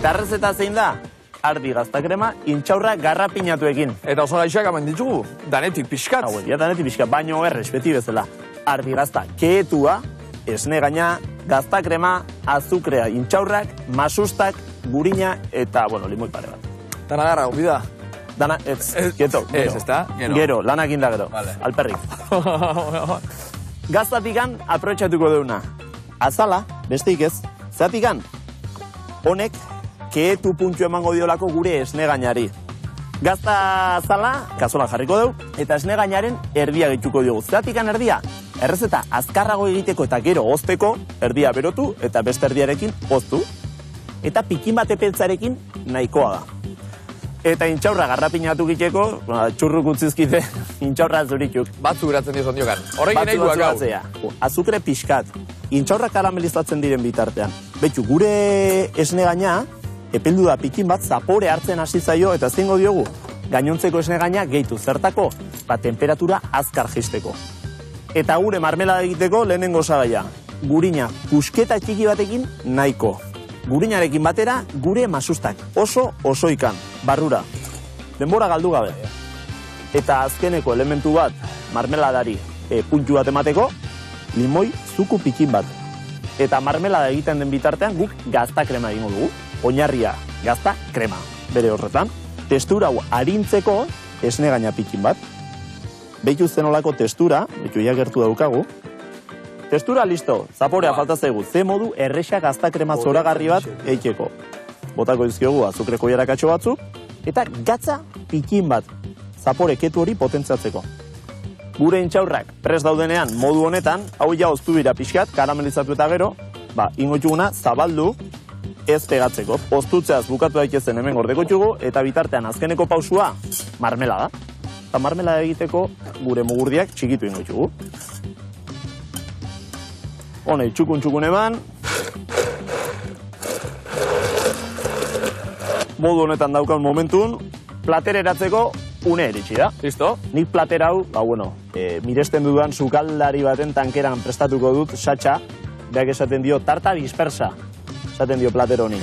Tarrezeta zein da? Ardi gaztakrema, intxaurra garrapinatuekin. Eta oso gaixak hamen ditugu, danetik pixkat. Hau, danetik pixkat, baino errez, beti bezala. Ardi gazta keetua, esne gaina, gaztakrema, azukrea, intxaurrak, masustak, gurina eta, limoi pare bat. Dana garra, bida. Dana, kieto. Ez, ezta? Gero, lanak inda gero. Vale. Alperrik. Gaztatikan aprobetxatuko deuna. Azala, besteik ez, zatikan, honek keetu puntu emango diolako gure esne gainari. Gazta azala, kazola jarriko dugu, eta esne gainaren erdia gehituko diogu. Zatikan erdia, errezeta azkarrago egiteko eta gero ozteko, erdia berotu eta beste erdiarekin oztu. Eta pikin bat epeltzarekin nahikoa da. Eta intxaurra garrapinatu giteko, txurruk utzizkite, intxaurra zurituk. Batzu geratzen dizon diokan. Horrekin nahi duak hau. Azukre pixkat, intxaurra karamelizatzen diren bitartean. Betxu, gure esne gaina, epeldu da pikin bat, zapore hartzen hasi zaio, eta zingo diogu, gainontzeko esne gaina gehitu zertako, temperatura azkar jisteko. Eta gure marmelada egiteko lehenengo osagaia, gurina pusketa txiki batekin nahiko. Gurinarekin batera, gure masustak, oso ikan, barrura. Denbora galdu gabe. Eta azkeneko elementu bat, marmeladari puntu bat emateko, limoi zuku pikin bat. Eta marmelada egiten den bitartean guk gazta krema egingo dugu. Oinarria gazta krema. Bere horretan, testura hau arintzeko esne gaina pikin bat. Behitu zenolako testura, behitu gertu daukagu. Testura listo, zaporea falta zaigu. Ze modu erresa gazta krema zoragarri bat eiteko. Botako dizkiogu azukre koiarakatxo batzuk. Eta gatza pikin bat. Zapore ketu hori potentziatzeko. Gure intxaurrak prest daudenean modu honetan, hau ja oztu bira pixkat, karamelizatu eta gero, ingotxuguna zabaldu ez pegatzeko. Oztutzeaz bukatu daitezen hemen gordeko txugu, eta bitartean azkeneko pausua marmelada. Eta marmelada egiteko gure mugurdiak txikitu ingotxugu. Honei, txukun eman. Modu honetan daukan momentun, platera eratzeko une eritxi da. Listo. Nik platera hau, miresten dudan sukaldari baten tankeran prestatuko dut satxa, beak esaten dio tarta dispersa, esaten dio platero honi.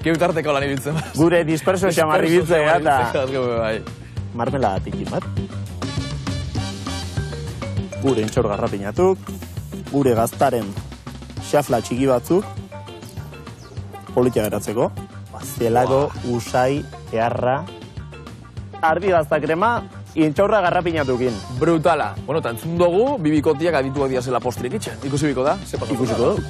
Keutarteko lan ibiltzen. Gure disperso xamarri biltzen eta marmelada pikin bat. Gure intxor garrapinatuk, gure gaztaren xafla txiki batzuk, politia geratzeko, zelako, usai, eharra, ardi gazta krema, intxaurra garrapinatukin. Brutala. Bueno, eta entzun dugu, bibikotiak adituak diazela postrik itxen. Ikusi biko da? Ikusiko du.